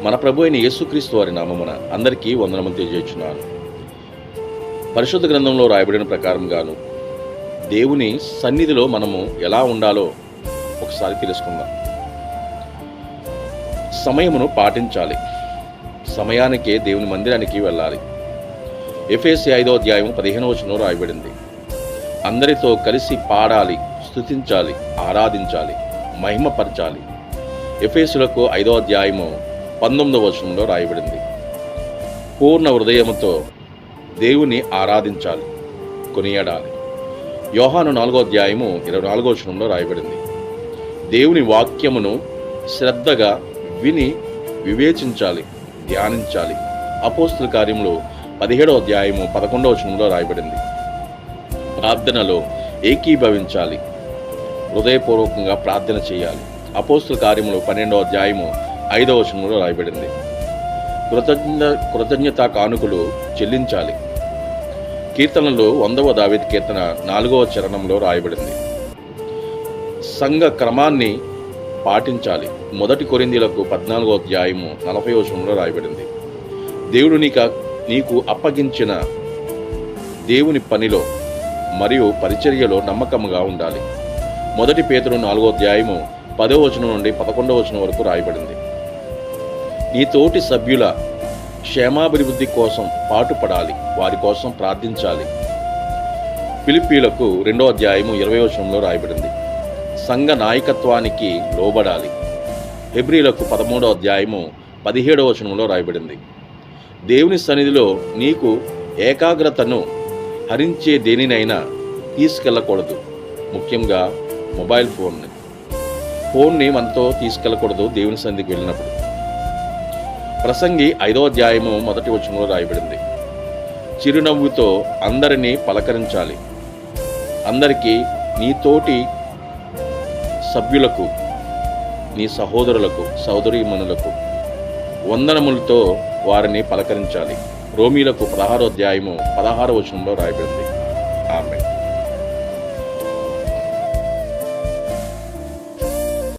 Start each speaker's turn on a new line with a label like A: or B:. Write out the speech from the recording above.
A: మన ప్రభు అయిన యేసుక్రీస్తు వారి నామమున అందరికీ వందనములు తెలియజేస్తున్నాను. పరిశుద్ధ గ్రంథంలో రాయబడిన ప్రకారంగాను దేవుని సన్నిధిలో మనము ఎలా ఉండాలో ఒకసారి తెలుసుకుందాం. సమయమును పాటించాలి. సమయానికే దేవుని మందిరానికి వెళ్ళాలి. ఎఫెసీ 5వ అధ్యాయం 15వ వచనంలో రాయబడింది. అందరితో కలిసి పాడాలి, స్తుతించాలి, ఆరాధించాలి, మహిమపరచాలి. ఎఫెసీయులకు 5వ అధ్యాయము 19వ వచనంలో రాయబడింది. పూర్ణ హృదయముతో దేవుని ఆరాధించాలి, కొనియాడాలి. యోహాను 4వ అధ్యాయము 24వ వచనంలో రాయబడింది. దేవుని వాక్యమును శ్రద్ధగా విని వివేచించాలి, ధ్యానించాలి. అపోస్తుల కార్యములు 17వ అధ్యాయము 11వ వచనంలో రాయబడింది. ప్రార్థనలో ఏకీభవించాలి, హృదయపూర్వకంగా ప్రార్థన చేయాలి. అపోస్తుల కార్యములు 12వ అధ్యాయము 5వ వచనంలో రాయబడింది. కృతజ్ఞతా కానుకలు చెల్లించాలి. కీర్తనలో 100వ దావీదు కీర్తన 4వ చరణంలో రాయబడింది. సంఘ క్రమాన్ని పాటించాలి. 1 కొరింథీయులకు 14వ అధ్యాయము 40వ వచనంలో రాయబడింది. దేవుడు నీకు అప్పగించిన దేవుని పనిలో మరియు పరిచర్యలో నమ్మకముగా ఉండాలి. 1 పేతురు 4వ అధ్యాయము 10వ వచనం నుండి 11వ వచనం వరకు రాయబడింది. నీ తోటి సభ్యుల క్షేమాభివృద్ధి కోసం పాటుపడాలి, వారి కోసం ప్రార్థించాలి. ఫిలిప్పీయులకు 2వ అధ్యాయము 20వ వచనంలో రాయబడింది. సంఘ నాయకత్వానికి లోబడాలి. హెబ్రీయులకు 13వ అధ్యాయము 17వ వచనంలో రాయబడింది. దేవుని సన్నిధిలో నీకు ఏకాగ్రతను హరించే దేనినైనా తీసుకెళ్ళకూడదు. ముఖ్యంగా మొబైల్ ఫోన్ని మనతో తీసుకెళ్ళకూడదు. దేవుని సన్నిధికి వెళ్ళినప్పుడు ప్రసంగి 5వ అధ్యాయము 1వ వచనంలో రాయబడింది. చిరునవ్వుతో అందరినీ పలకరించాలి. అందరికీ నీ తోటి సభ్యులకు, నీ సహోదరులకు, సహోదరీమణులకు వందనములతో వారిని పలకరించాలి. రోమీలకు 16వ అధ్యాయము 16వ వచనంలో రాయబడింది. ఆమేన్.